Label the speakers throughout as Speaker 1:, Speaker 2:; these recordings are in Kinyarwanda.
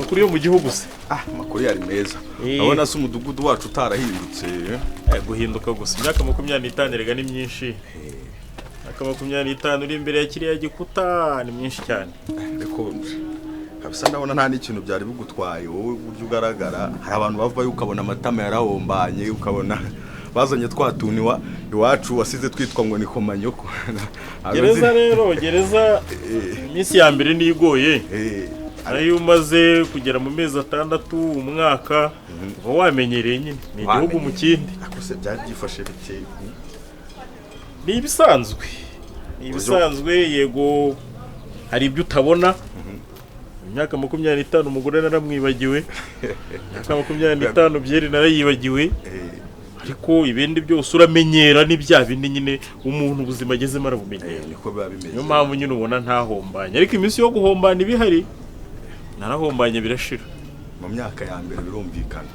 Speaker 1: amakuru yo mu gihugu se
Speaker 2: amakuru yari meza abona se umudugudu wacu utarahindutse
Speaker 1: guhinduka gusa imyaka 25 rega ni myinshi aka 25 uri imbere ya kiriya gikuta ni myinshi cyane
Speaker 2: ariko kabisa ndabona nta n'ikintu byari bigutwaye wowe buryo ugaragara hari abantu bava ukabona amatama yarahombanye ukabona bazanye twatuniwa iwacu wasize twitwa ngo ni komanyoko
Speaker 1: gereza rero gereza iminsi ya mbere nigoye ariyo umaze kugera mu mezi 6 umwaka ngo wamenyereye nyine ni igihugu mu kindi
Speaker 2: akose byagifashe bike
Speaker 1: ni ibisanzwe yego hari ibyo utabona imyaka 25 umugore naramwibagiwe imyaka 25 byeri narayibagiwe ariko ibindi byose uramenyera n'ibya bindi nyine umuntu ubuzima ageze marabumenyera
Speaker 2: niko biba bimeze
Speaker 1: niyo mpamvu nyine ubona ntahombanye ariko iminsi yo guhombana ibihari narahombanye birashira
Speaker 2: mu myaka ya mbere birumvikana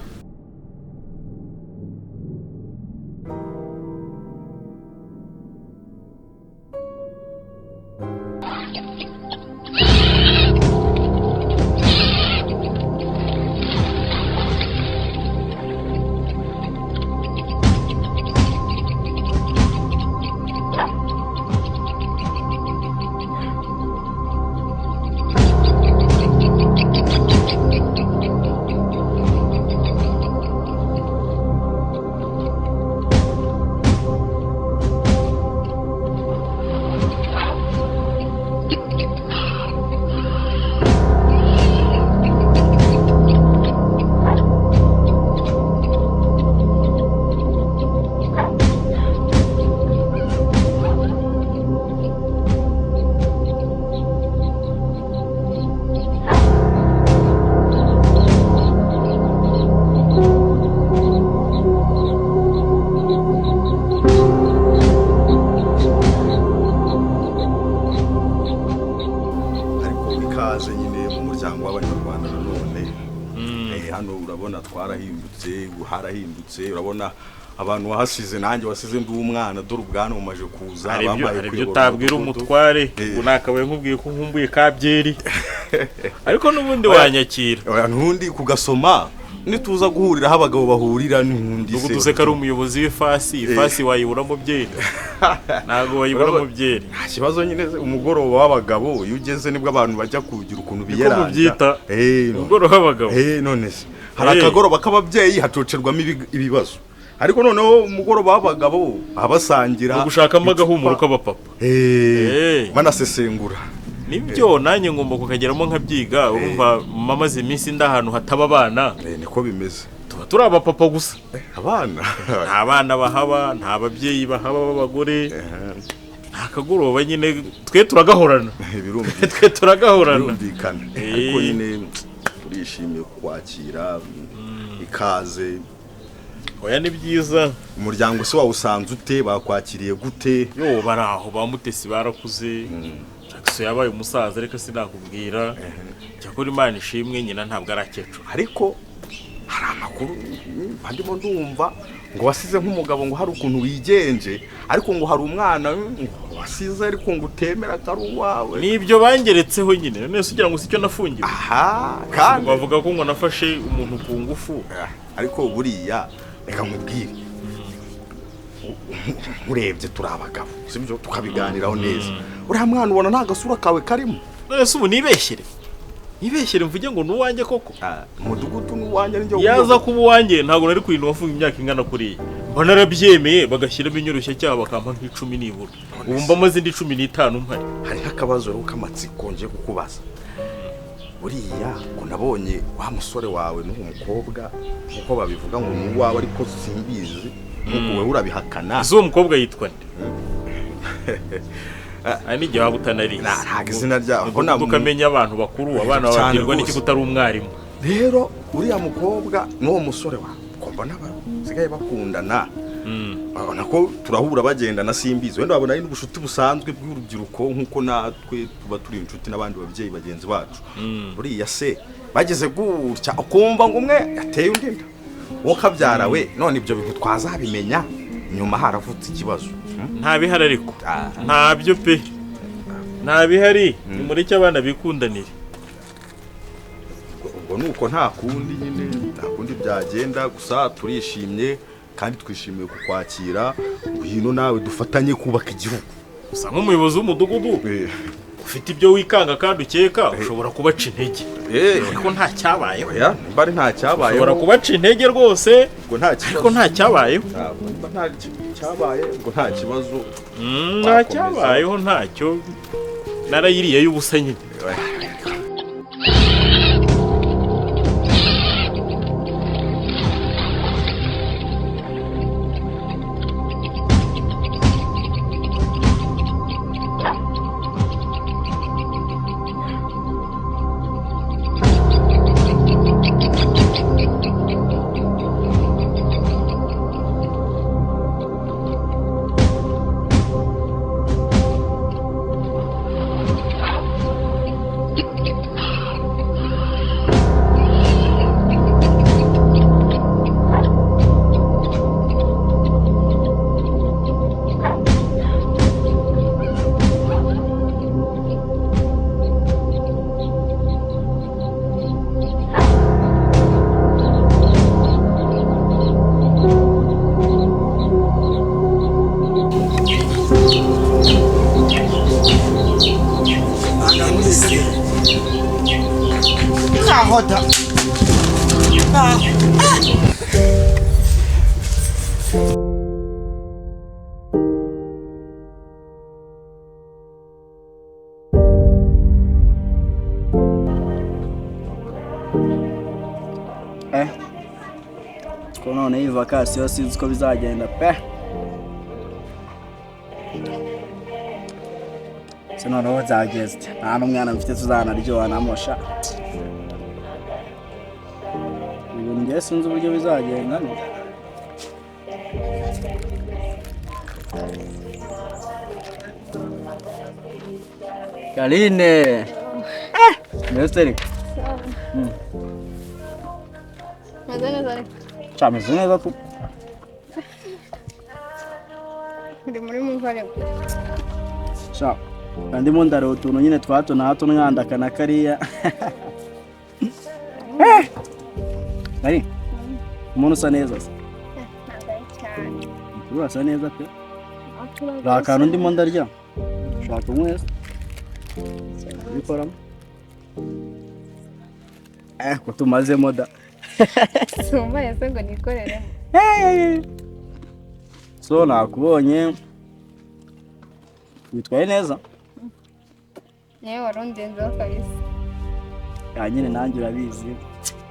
Speaker 2: harahindutse urabona abantu wahasize nanjye wasize ndi umwana dore ubwana umaje kuza
Speaker 1: bambaye ibyo utabwira umutware unakabaye nkubwiye ko nkumbuye kabyeri ariko nubundi wanyakira
Speaker 2: oya ntundi kugasoma nituza guhurira abagabo bahurira n'undi se
Speaker 1: dugutuze kari umuyobozi w'ifasi wayibura mu byeri nago wayibura mu byeri
Speaker 2: kibazo nyine umugoroba w'abagabo iyo ugeze nibwo abantu bajya kugira ukuntu biyeranja
Speaker 1: umugoroba w'abagabo
Speaker 2: none se hari akagoroba k'ababyeyi hatocerwamo ibibazo ariko noneho umugoroba w'abagabo abasangira
Speaker 1: gushakamo agahumuro k'abapapa
Speaker 2: banasesengura
Speaker 1: nibyo nanjye ngomba kukageramo nkabyiga urumva mamaze iminsi ndahantu hataba abana
Speaker 2: niko bimeze
Speaker 1: tuba turi abapapa gusa
Speaker 2: abana
Speaker 1: nta bana bahaba nta babyeyi bahaba b'abagore akagoroba nyine twe turagahorana
Speaker 2: birumvikana ariko nyine turishimiye kwakira ikaze
Speaker 1: oya ni byiza
Speaker 2: umuryango se wawusanze ute bakwakiriye gute
Speaker 1: yo baraho bamutesi barakuze so yabaye umusaza reka sinakubwira cyakora Imana ishimwe nyina ntabwo arakecu
Speaker 2: ariko hari amakuru bandimo ndumva ngo wasize nk'umugabo ngo hari ukuntu wigenje ariko ngo hari umwana wasize ariko ngo utemera kari uwawe
Speaker 1: nibyo bangeretseho nyine none ugira ngo sicyo nafungiwe
Speaker 2: kandi
Speaker 1: bavuga ko ngo nafashe umuntu ku ngufu
Speaker 2: ariko buriya reka nkubwire urebye turi abagabo sibyo tukabiganiraho neza uriya mwana ubona nta gasura kawe karimo
Speaker 1: none se ubu nibeshyire mvuge ngo nuwanjye koko
Speaker 2: umudugudu nuwanjye njye
Speaker 1: yaza kuba uwanjye ntabwo nari kwintu wafunga imyaka ingana kuri mbona narabyemeye bagashyiramo inyorushya cyabo bakampa nk'icumi nibura ubu mbamaze ndi 15 mpari
Speaker 2: hari akabazo rero k'amatsiko nje kukubaza buriya ko nabonye wa musore wawe n'uwo mukobwa nkuko babivuga ngo ni wawe ariko simbizi nkuko wewe urabihakana
Speaker 1: zo mukobwa yitwa nde ani gihe wabutanari
Speaker 2: ntago izina ryaho
Speaker 1: ko namukamenya abantu bakuru abana babwirwa n'iki kutari umwarimu
Speaker 2: rero uriya mukobwa n'uwo musore wawe ko mbona basigaye bakundana nako turahura bagendana simbizi wenda babona ari n'ubushuti busanzwe bw'urubyiruko nkuko natwe tuba turi inshuti n'abandi babyeyi bagenzi bacu buriya se bageze gutya ukumva ngo umwe yateye undi nda wo kabyarawe none ibyo bintu twazabimenya nyuma haravutse ikibazo
Speaker 1: nta bihari ariko ntabyo pe nta bihari ni muri cyo abana bikundanira
Speaker 2: ubwo nuko nta kundi nyine nta kundi byagenda gusa turishimye kandi twishimiye kukwakira hino nawe dufatanye kubaka igihugu
Speaker 1: usa nk'umuyobozi w'umudugudu ufite ibyo wikanga kandi ukeka ushobora kubaca intege ariko nta cyabayeho
Speaker 2: nimba ari nta cyabayeho
Speaker 1: ushobora kubaca intege rwose ariko nta cyabayeho
Speaker 2: nta cyabaye ngo nta kibazo
Speaker 1: nta cyabayeho ntacyo narayiriye y'ubusa nyine
Speaker 3: Hoda.
Speaker 4: Ko none iyi vacances yose sinzi ko bizagenda pe. Noneho zageze nta n'umwana mfite tuzanaryoha namosha ibintu ngiye sinzi uburyo bizagenda Karine Mesteri Chameze neza tu
Speaker 5: Ndi muri muvare
Speaker 4: Sha ndimo ndareba utuntu nyine twato na hato mwandakana kariya Ari umuntu usa neza se urasa neza pe Rakantu ndimo ndarya Shaka umwese bikoramo ko tumazemo da
Speaker 5: Sumba yase ngo nikorere
Speaker 4: So nakubonye witwaye neza
Speaker 5: Yewe warundenzeho kabisa
Speaker 4: nyine nanjye urabizi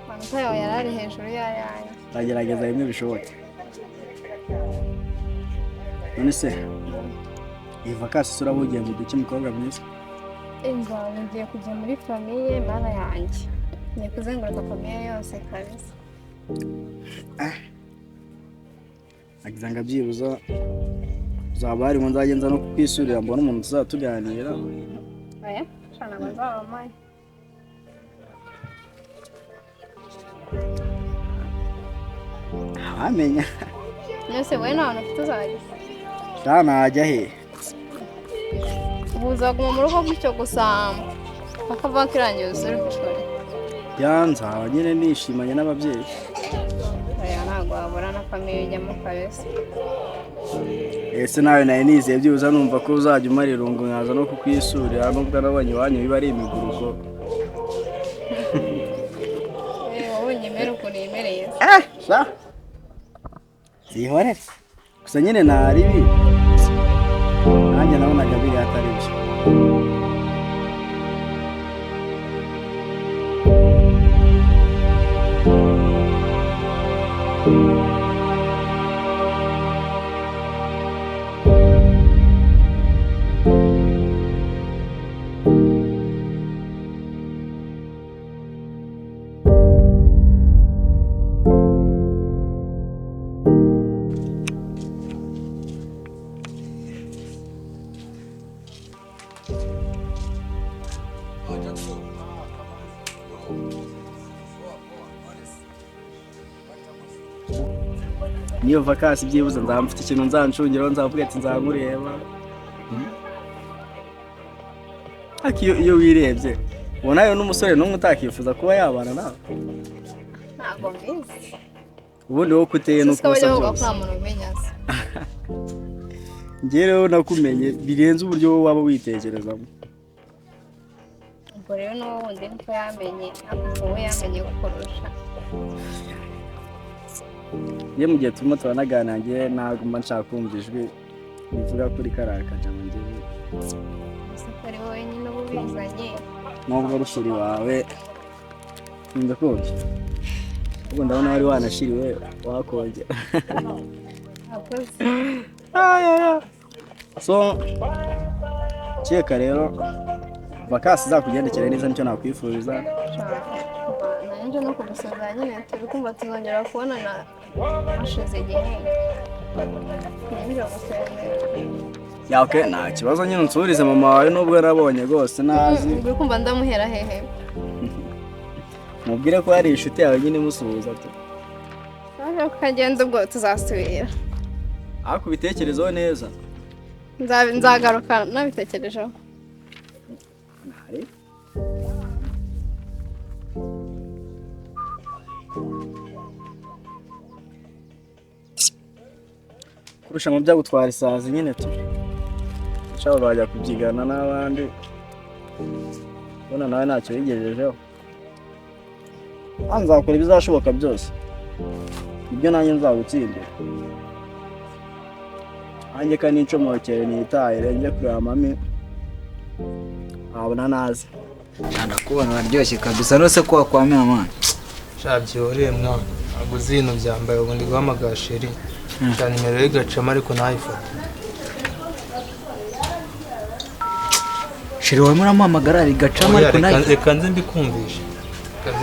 Speaker 5: Manota yawe yarari hejuru y'ayanjye
Speaker 4: ndagerageza bimwe bishoboke none se iyi vacances urabugiye mu duki mukobwa mwiza
Speaker 5: Ingawe ngiye kujya muri famille mana yanjye ngiye kuzenguruka famille yose kabisa
Speaker 4: agize ngo abyibuza uzaba hari ngo nzagenza no kukwisurira mbona umuntu tuzatuganira
Speaker 5: aya shana bazaba mayi
Speaker 4: amenya
Speaker 5: Nese we nta hantu ufite uzajya
Speaker 4: shana ajya he
Speaker 5: Uzaguma mu rugo gutyo gusa bakava kirangiye usure kushore
Speaker 4: yanza nyine nishimanye n'ababyeyi
Speaker 5: aya ntabwo wabura na famille ijyamo kabisa
Speaker 4: ese nawe nawe nizeye byibuza numva ko uzajya umara irungu nkaza no kukwisurira nubwo nabonye iwanyu biba ari imiguruko
Speaker 5: wabonye imere ukuntu yemereye
Speaker 4: sha zihorere gusa nyine ntari ibi nanjye nabonaga biri atari byo niyo vacances byibuze nzamfite ikintu nzancungiraho nzavuga ati nzamureba iyo wirebye ubona yo n'umusore n'umwe utakifuza kuba yabana nawe
Speaker 5: ntabwo mbizi
Speaker 4: ubundi wowe kuteye no
Speaker 5: kusa
Speaker 4: kusa
Speaker 5: byose
Speaker 4: byose
Speaker 5: muntu umenya se
Speaker 4: njye rero nakumenye birenze uburyo wowe waba witekerezamo
Speaker 5: ubwo rero n'uwo wundi niko yamenye ariko wowe yamenye gukorosha
Speaker 4: iyo mu gihe turimo turanaganira njye ntabwo mba nshaka kumva ijwi rivuga kuri kariya kajama njyewe
Speaker 5: gusa ko ari wowe nyine uba ubizanye
Speaker 4: nubwo ari shiri wawe ndakubye ubwo ndabona wari wanashiriwe wakongera
Speaker 5: akoze
Speaker 4: so cyeka rero vakasi zakugendekera neza nicyo nakwifuriza
Speaker 5: nanjye no kugusazira nyine turi kumva tuzongera kubonana hashize igihe nibyo gusezera
Speaker 4: ya okay nta kibazo nyine unsubirize mama wawe nubwo nabonye rwose nazi
Speaker 5: uri kumva ndamuhera hehe
Speaker 4: mubwire ko hari inshuti yawe nyine musuhuza tu
Speaker 5: naje kugenda ubwo tuzasubira
Speaker 4: ariko bitekerezeho neza
Speaker 5: nzagaruka nabitekerejeho
Speaker 4: ntari kurusha mu byagutwara isazi nyine tu ushobora bajya kubyigana n'abandi ubona nawe ntacyo wigejejeho nzakora ibizashoboka byose ibyo nanjye nzagutsindira nanjye kandi nicomokere nitahire njye kureba mami wabona nazi
Speaker 3: ndakubona araryoshye kabisa nose ko wakwamira mwana
Speaker 6: shabyihoreye mwana ntabwo uzi ibintu byambaye ubundi guhamagara sheri sha nimero ye gacamo ariko ntayifate
Speaker 3: sheri wawe muramuhamagara rigacamo ariko ntayifate
Speaker 6: reka nze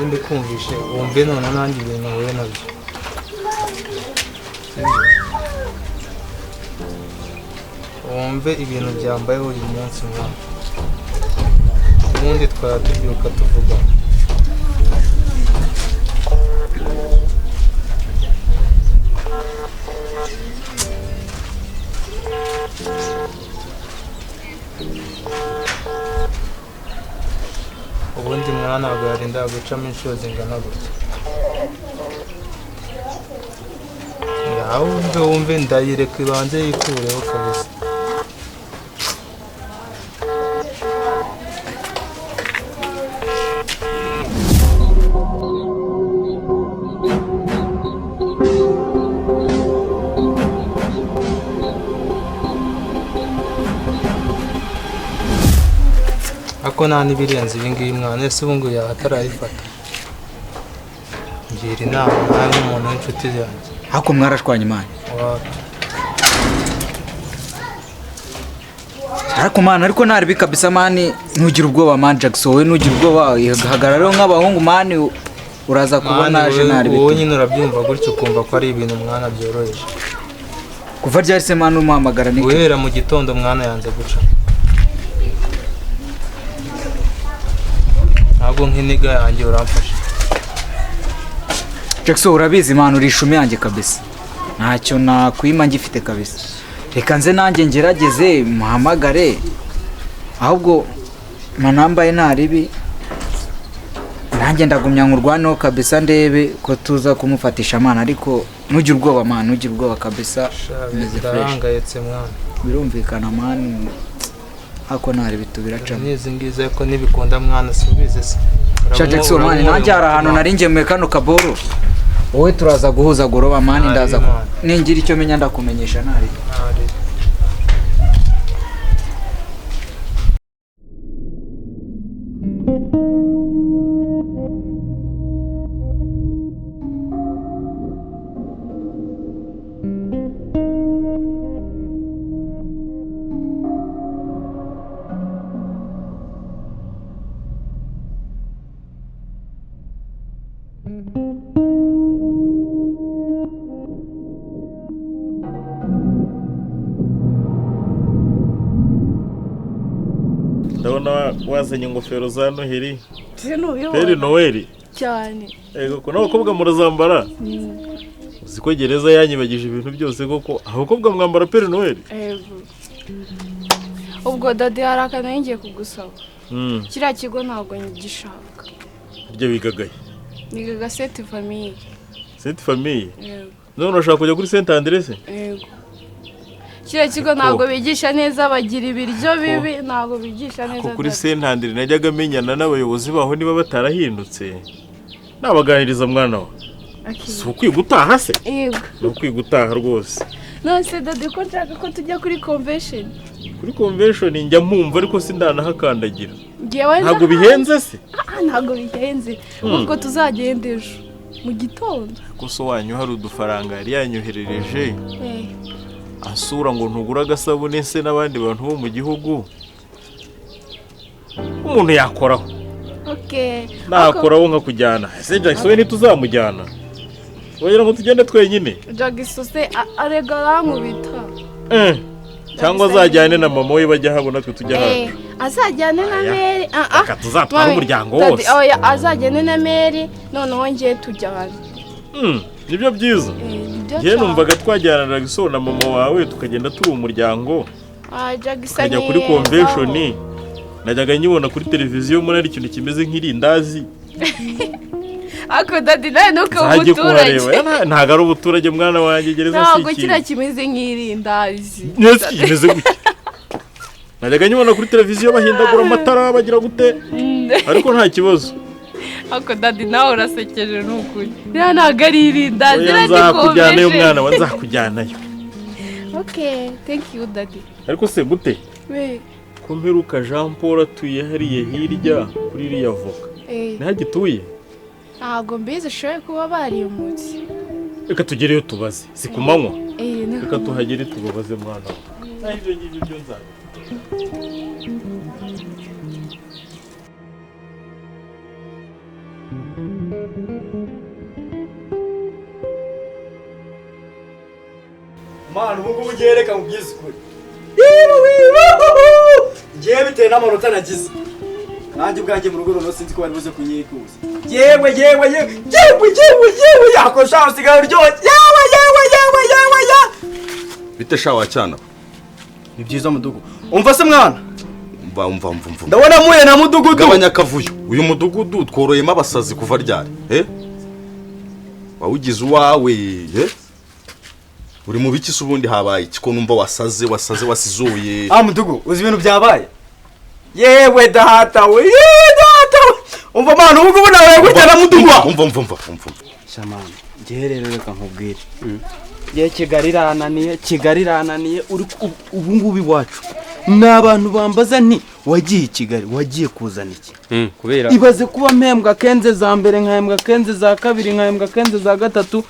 Speaker 6: mbikumvishe wumve none nanjye ibintu wowe nabyo wumve ibintu byambayeho uyu munsi mwana ubundi twara tubyuka tuvuga ubundi mwana ntabwo yarinda gucamo inshuro zingana gutya wumve ndayireka ibanze yikureho kabisa ako nta n'ibirenze ibi ngibi mwana ese ubu ngubu atarayifata ngira inama nawe nk'umuntu w'inshuti yanjye
Speaker 3: ariko mwarashwanye imana ariko mani ariko ntaribi kabisa mani ntugire ubwoba mani Jackson wowe ntugire ubwoba hagarara rero nk'abahungu mani uraza kubona aje ntaribi
Speaker 6: wowe nyine urabyumva gutyo ukumva ko ari ibintu mwana byoroheje
Speaker 3: kuva ryari se mani umuhamagara niki
Speaker 6: guhera mu gitondo mwana yanze guca ntabwo nk'iniga yanjye uramfasha
Speaker 3: Jackson urabizi mani uri ishumi yanjye kabisa ntacyo nakwima ngifite kabisa reka nze nanjye ngerageze muhamagare ahubwo manambaye ntaribi nanjye ndagumya nkurwaneho kabisa ndebe ko tuza kumufatisha mani ariko ntugire ubwoba mani ntugire ubwoba kabisa
Speaker 6: birahangayitse mwana
Speaker 3: birumvikana mani hako ntaribi tubiracamo
Speaker 6: n'izi ngizi ariko nibikunda mwana subize se
Speaker 3: Jackson mani nanjye hari ahantu nari ngemuye kano kaboro wowe turaza guhuza goroba mani ndaza ningira icyo menya ndakumenyesha ntari
Speaker 1: ndabona wazanye ingofero za Noheli Peri Noel
Speaker 7: cyane
Speaker 1: ego ko n'abakobwa murazambara uzi ko gereza yanyibagije ibintu byose koko abakobwa mwambara Peri Noel
Speaker 7: ego ubwo dade hari akantu ngiye kugusaba
Speaker 5: kiriya kigo ntabwo ngishaka.
Speaker 1: Iryo wigagaye
Speaker 5: nigaga Sainte Famille.
Speaker 1: Sainte Famille?
Speaker 5: Yego.
Speaker 1: None urashaka kujya kuri Sainte Andresse?
Speaker 5: Yego. Kiriya kigo ntabwo bigisha neza, bagira ibiryo bibi, ntabwo bigisha neza.
Speaker 1: Ko kuri Sainte Andresse najyaga menyana n'abayobozi baho niba batarahindutse. Nabaganiriza mwana wa. Si ukwiye gutaha se?
Speaker 5: Yego.
Speaker 1: Ni ukwiye gutaha rwose.
Speaker 5: Nonse dade ko nshaka ko tujya kuri convention.
Speaker 1: Kuri convention njya mpumva ariko sindanahakandagira.
Speaker 5: Ngewe
Speaker 1: ntabwo bihenze se?
Speaker 5: Ntabwo bihenze. Ubwo tuzagenda ejo mu gitondo.
Speaker 1: Ko so wanyu hari udufaranga yari yanyoherereje. Asura ngo ntugura agasabune se n'abandi bantu bo mu gihugu. Umuntu yakoraho.
Speaker 5: Okay.
Speaker 1: Nakoraho nka kujyana. Ese Jackson we ntituzamujyana. Wagira ngo tugende twenyine.
Speaker 5: Jackson se aregara nkubita.
Speaker 1: Cyangwa azajyane na mama we bajya habona twe tujya hafi.
Speaker 5: Azajyane na Mary.
Speaker 1: Tuzatwara umuryango wose.
Speaker 5: Oya, azajyane na Mary noneho ngiye tujyana.
Speaker 1: Nibyo byiza. Ngiye numvaga twajyana na Jackson na mama wawe tukagenda turi umuryango.
Speaker 5: Jackson
Speaker 1: kajya kuri convention. Najyaga nyibona kuri televiziyo muri ari ikintu kimeze nk'irindazi.
Speaker 5: Ako dadi nawe nuko ubuturage.
Speaker 1: Ntago ari ubuturage mwana wanjye gereza siki.
Speaker 5: Ntabwo kira kimeze nk'irindazi.
Speaker 1: Nese kimeze gutya. Najyaga nyibona kuri televiziyo bahindagura amatara bagira gute. Ariko nta kibazo.
Speaker 5: Ako dadi nawe urasekeje n'ukuri. Ntago ari irindazi.
Speaker 1: Nzakujyanayo mwana wa, nzakujyanayo.
Speaker 5: Okay, thank you daddy.
Speaker 1: Ariko se gute? Ko mperuka Jean Paul atuye hariye hirya kuri iriya voka. Ntagituye? Ntabwo mbizi shoye kuba bari umunsi. Reka tugereyo tubaze. Si kumanywa. Reka tuhagere tubabaze mwana. Ibyo ngibyo byo nzaga.
Speaker 4: Mwana ubu ugereka mu byizukuri. Ngiye bitewe n'amanota nagize. Nanjye ubwanjye mu rugo runo sinzi ko bari buze kunyikuza. Yewe yakosha usigaye uryoshye. Yewe.
Speaker 2: Bite shawa cyana.
Speaker 4: Ni byiza mudugu. Umva se mwana?
Speaker 2: Umva.
Speaker 4: Ndabona muye na mudugudu.
Speaker 2: Gabanya kavuyo. Uyu mudugudu tworoyemo abasazi kuva ryari. Wawugize uwawe, Uri mu biki subundi habaye iki ko numva wasaze wasizuye.
Speaker 4: Mudugu uzi ibintu byabaye. Yewe data we. Umva mwana ubu nawe gutera mudugu.
Speaker 2: Umva.
Speaker 7: Shamana, rero reka nkubwire. Ye Kigali irananiye uri ubu ngubu iwacu. N'abantu bambaza nti wagiye Kigali, wagiye kuzana iki?
Speaker 6: Kubera
Speaker 7: ibaze kuba mpembwa kenze za mbere nkahembwa kenze za kabiri nkahembwa kenze za gatatu.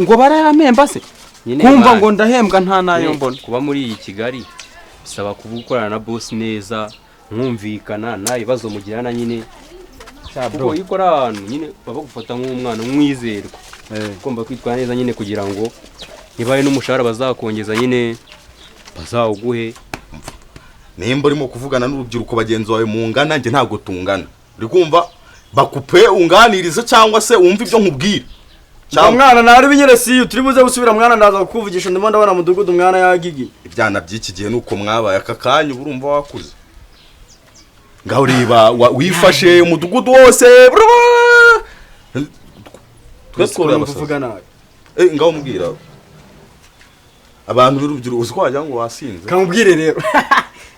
Speaker 7: Ngo barayampemba se? Kumva ngo ndahembwa nta nayo mbona.
Speaker 6: Kuba muri iyi Kigali bisaba kubukorana na boss neza, mwumvikana nta bibazo mugirana nyine. Bro, ikora ahantu nyine baba gufata nk'umwana mwizerwa. Ugomba kwitwara neza nyine kugira ngo nibaye n'umushahara bazakongeza nyine bazawuguhe.
Speaker 2: Nimba urimo kuvugana n'urubyiruko bagenzi bawe mu ngana nje ntago tungana. Uri kumva bakupe unganiriza cyangwa se wumva ibyo nkubwira.
Speaker 4: Mwana nari binyere si turi buze gusubira mwana ndaza kukuvugisha ndimo ndabona mudugudu mwana yagigi.
Speaker 2: Ibyana by'iki gihe nuko mwabaye akakanya urumva wakuze. Ngaho riba wifashe umudugudu wose.
Speaker 4: Twese kuvuga nawe.
Speaker 2: Ngaho mubwira. Abantu b'urubyiruko uzwajya ngo wasinze.
Speaker 4: Kamubwire rero.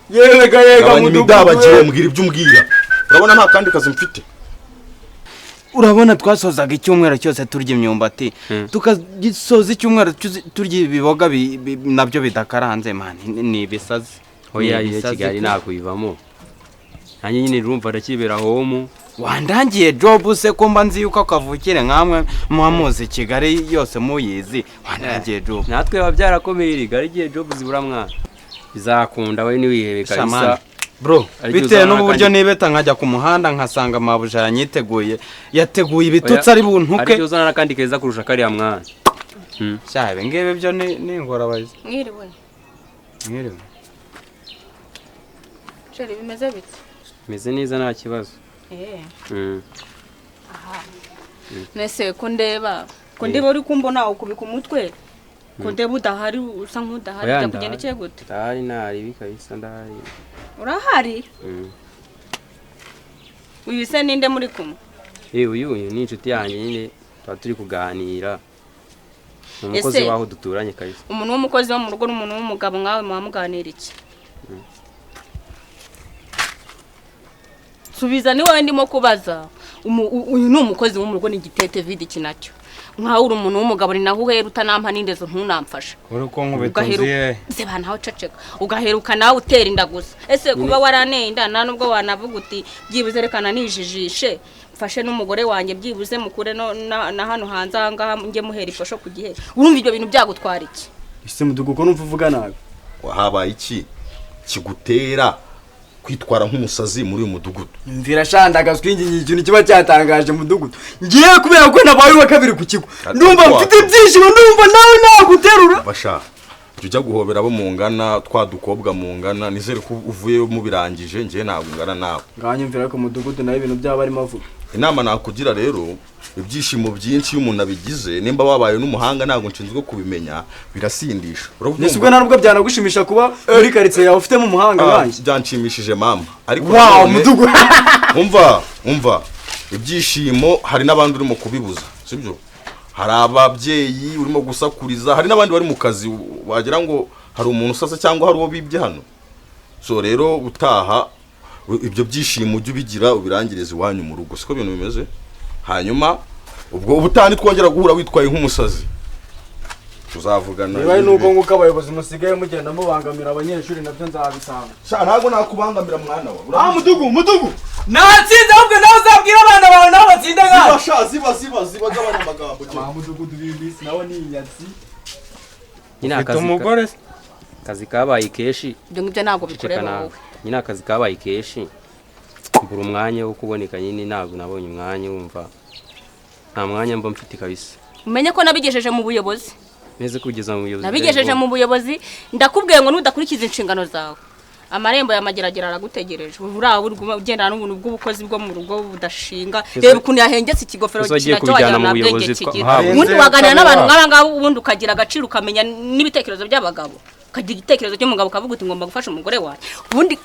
Speaker 4: Yega mudugudu.
Speaker 2: Ndabagiye mbwira ibyo umbwira. Urabona nta kandi kazi mfite.
Speaker 7: Urabona twasozaga icyumweru cyose turya imyumbati tukagisoza icyumweru turya ibiboga nabyo bidakaranze man ni bisazi.
Speaker 6: Oya ye Kigali nakuyivamo. Nanjye nyine urumva ndakibera home.
Speaker 7: Wandangiye job se ko mba nzi yuko akavukire nkamwe muhamuzi Kigali yose muyizi. Wandangiye job.
Speaker 6: Natwe babyarakomeye Kigali giye job zibura mwana. Bizakunda we ni wihebe kabisa.
Speaker 7: Bro, bitewe n'uburyo nibeta nkajya ku muhanda nkasanga mabuja yanyiteguye yateguye ibitutsi ari buntuke.
Speaker 6: Ari uzana kandi keza kurusha kariya mwana.
Speaker 7: Shabe ngebe byo ni ingorabazi.
Speaker 5: Mwiriwe. Sheri bimeze bite?
Speaker 6: Meze neza nta kibazo.
Speaker 5: Aha. Nese ko ndeba uri kumbona ukubika umutwe. Ko ndeba udahari usa nk'udahari kugenda cye gute?
Speaker 6: Ndahari nari bikabisa ndahari.
Speaker 5: Urahari?
Speaker 8: uyu se ninde muri kumwe?
Speaker 6: uyu ni inshuti yanjye nyine tuba turi kuganira. Umukozi waho duturanye kabisa.
Speaker 8: Umuntu w'umukozi wo mu rugo n'umuntu w'umugabo nkawe muhamuganira iki? Subiza ni wowe ndimo kubaza. Uyu ni umukozi wo mu rugo ni gitete vidi kinacyo. Nkaho uri umuntu w'umugabo ni naho uhera utanampa n'indezo ntunamfasha.
Speaker 7: Uruko nkubetunziye.
Speaker 8: Se bana aho ceceka. Ugaheruka nawe utera inda gusa. Ese kuba waraneye inda nta nubwo wanavuga uti byibuze rekana nijijishe. Mfashe n'umugore wanjye byibuze mukure na hano hanze ahangaha nge muhera ifasho ku gihe. Urumva ibyo bintu byagutwara iki?
Speaker 4: Ese mudugu ko numva uvuga nabi.
Speaker 2: Wahabaye iki kigutera kwitwara nk'umusazi muri uyu mudugudu?
Speaker 4: Mvira shandagazwe ikintu kiba cyatangaje mudugudu. Ngiye kubera ko nabaye wa kabiri ku kigo. Ndumva mfite byishimo, ndumva nawe naguterura.
Speaker 2: Basha tujya guhobera abo mungana twadukobwa mungana nizere ko uvuye mu birangije ngiye nagungana nawe.
Speaker 4: Nganyumvira ko mudugudu nayo ibintu byaba ari mavuga.
Speaker 2: Inama nakugira rero ibyishimo byinshi iyo umuntu abigize nimba wabaye n'umuhanga ntago nshinzwe kubimenya birasindisha.
Speaker 4: Nisubwo nubwo byanagushimisha kuba muri karitsiye yawe ufite mu muhanga wanjye.
Speaker 2: Byanshimishije mama. Ariko
Speaker 4: wow mudugu.
Speaker 2: umva ibyishimo hari n'abandi urimo kubibuza sibyo? Hari ababyeyi urimo gusakuriza, hari n'abandi bari mu kazi wagira ngo hari umuntu usasa cyangwa hari uwo bibye hano. So rero utaha ibyo byishimo ujye ubigira ubirangirize iwanyu mu rugo siko ibintu bimeze. Hanyuma ubwo ubutani twongera guhura witwaye nk'umusazi tuzavugana.
Speaker 4: Niba nuko nguko abayobozi musigaye mugenda mubangamira abanyeshuri nabyo nzabisanga.
Speaker 2: Sha ntago nakubangamira mwana wa.
Speaker 4: Mudugu natsinze ahubwo nawe uzabwira abana bawe nawe batsinda ngaho.
Speaker 2: Ziba z'abanyamagambo cyane.
Speaker 4: Mudugudu bibisi nawe ni inyatsi.
Speaker 6: Nyina akazi kabaye keshi.
Speaker 8: Ibyo ngibyo ntabwo bikorera wowe.
Speaker 6: Nyina akazi kabaye keshi. Mbura umwanya wo kuboneka nyine ntabwo nabonye umwanya wumva. Nta mwanya mba mfite kabisa.
Speaker 8: Umenye ko nabigejeje mu buyobozi.
Speaker 6: Neze kugeza mu buyobozi.
Speaker 8: Nabigejeje mu buyobozi ndakubwiye ngo nudakurikiza inshingano zawe. Amarembo y'amageragera aragutegereje. Uraho ugenda n'ubuntu bw'ubukozi bwo mu rugo budashinga. Reba ukuntu yahengetse ikigofero kinacyo wajyana mu bwenge kigira. Ubundi waganira n'abantu nk'abangabo ubundi ukagira agaciro ukamenya n'ibitekerezo by'abagabo. Ukagira igitekerezo cy'umugabo ukavuga uti ngomba gufasha umugore wawe. Ubundi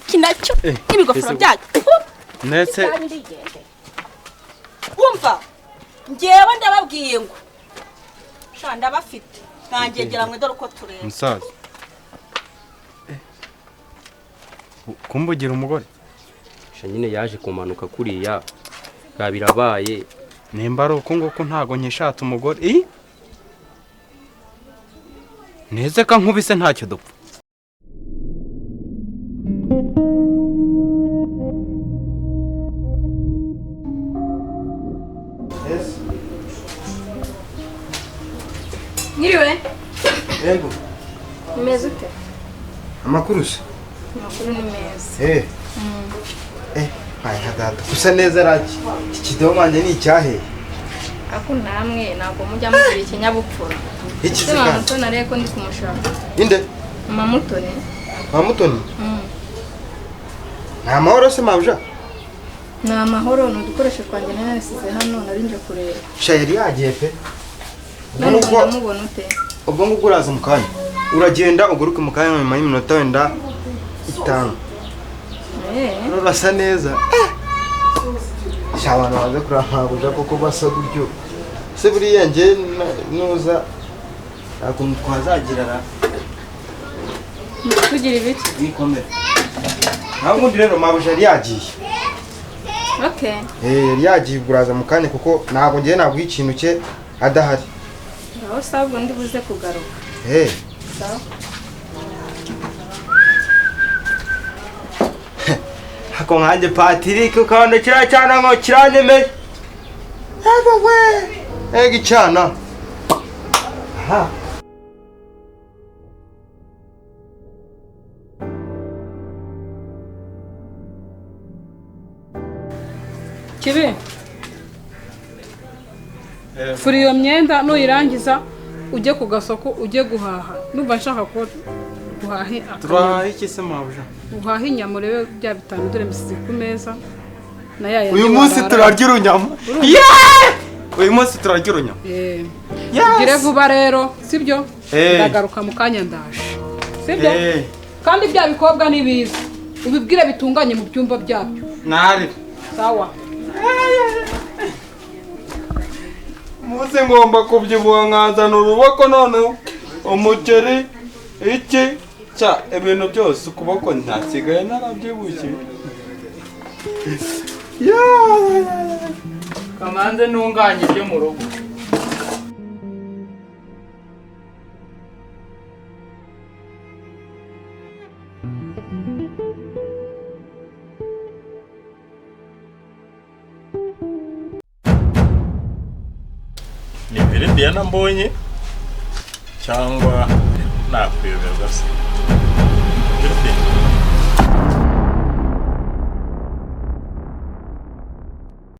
Speaker 8: kinacyo n'ibigofero byacu.
Speaker 7: Netse
Speaker 8: Umva ngewe ndababwiye ngo shanda bafite ntangegera mwe dore uko tureba
Speaker 7: musaza kumbugira umugore
Speaker 6: nyine yaje kumanuka kuriya birabaye
Speaker 7: nimba ari uko nguko ntago nkishatse umugore neze ka nkubise ntacyo dupfa.
Speaker 5: Nyiriwe.
Speaker 4: Yego.
Speaker 5: Meze ute?
Speaker 4: Amakuru se?
Speaker 5: Amakuru ni meza.
Speaker 4: Hai hadata. Kusa neza raki. Ikidomo manje ni icyahe?
Speaker 5: Ako namwe ntabwo mujya mugira ikinyabupfura.
Speaker 4: Iki se kandi?
Speaker 5: Mama Mutoni ariko ndi kumushaka.
Speaker 4: Inde?
Speaker 5: Mama Mutoni.
Speaker 4: Mama Mutoni? Nta mahoro se mabuja?
Speaker 5: Nta mahoro ni udukoresho twanjye narisize hano narinje kureba.
Speaker 4: Shayari yagiye pe.
Speaker 5: None ndamubona ute?
Speaker 4: Ubwo ngubwo uraza mu kanya. Uragenda uguruke mu kanya nyuma y'iminota wenda 5. Urasa neza. Shabana baze kuramabuja koko basa gutyo. Se buriya nge nuza akuntu twazagirana.
Speaker 5: Tugira ibiti.
Speaker 4: Nikomere. Ntabwo ndi rero mabuja yari yagiye.
Speaker 5: Okay.
Speaker 4: Yari yagiye uraza mu kanya kuko ntabwo ngiye nabwo ikintu cye adahari.
Speaker 5: Aho sabwo ndi buze kugaruka. Sawa.
Speaker 4: Hako nkanje Patrick ukabona kira cyana ngo kiranyemeye. Ego we. Ego cyana. Aha.
Speaker 9: Kibi. Furi iyo myenda nuyirangiza ujye ku gasoko ujye guhaha. Numva nshaka ko guhahe
Speaker 7: turahahe iki se mabuja?
Speaker 9: Guhahe inyama rebe bya bitanu dore mbisize ku meza. Na yaya.
Speaker 4: Uyu munsi turarya urunyama. Uyu munsi turarya urunyama.
Speaker 9: Gire vuba rero, sibyo? Ndagaruka mu kanya ndaje. Sibyo? Kandi bya bikobwa nibiza. Ubibwire bitunganye mu byumba byabyo.
Speaker 7: Nari.
Speaker 9: Sawa.
Speaker 7: Muze ngomba kubyibuha nkazana uruboko none umuceri iki cya ibintu byose ukuboko ntasigaye narabyibushye. Kamanze ntunganye ibyo mu rugo.
Speaker 1: Ni Diana mbonye cyangwa nakwiyoberwa se?